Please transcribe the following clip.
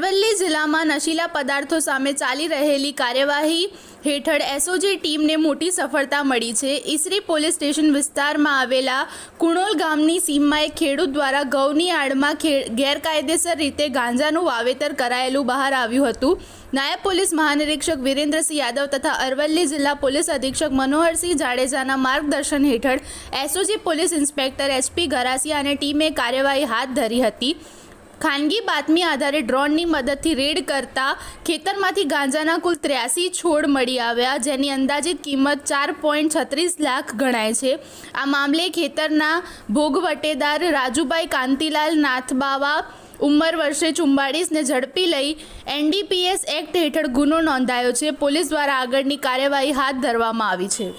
અરવલ્લી જિલ્લામાં નશીલા પદાર્થો સામે ચાલી રહેલી કાર્યવાહી હેઠળ એસઓજી ટીમને મોટી સફળતા મળી છે। ઈસરી પોલીસ સ્ટેશન વિસ્તારમાં આવેલા કુણોલ ગામની સીમમાં એક ખેડૂત દ્વારા ઘઉંની આડમાં ગેરકાયદેસર રીતે ગાંજાનું વાવેતર કરાયેલું બહાર આવ્યું હતું। નાયબ પોલીસ મહાનિરીક્ષક વિરેન્દ્રસિંહ યાદવ તથા અરવલ્લી જિલ્લા પોલીસ અધિક્ષક મનોહરસિંહ જાડેજાના માર્ગદર્શન હેઠળ એસઓજી પોલીસ ઇન્સ્પેક્ટર એચપી ગરાસિયા અને ટીમે કાર્યવાહી હાથ ધરી હતી। ખાનગી બાતમી આધારે ડ્રોનની મદદથી રેડ કરતા ખેતરમાંથી ગાંજાના કુલ 83 છોડ મળી આવ્યા, જેની અંદાજિત કિંમત 4.36 લાખ ગણાય છે। આ મામલે ખેતરના ભોગવટેદાર રાજુભાઈ કાંતિલાલ નાથબાવા ઉંમર વર્ષે 44ને ઝડપી લઈ એનડીપીએસ એક્ટ હેઠળ ગુનો નોંધાયો છે। પોલીસ દ્વારા આગળની કાર્યવાહી હાથ ધરવામાં આવી છે।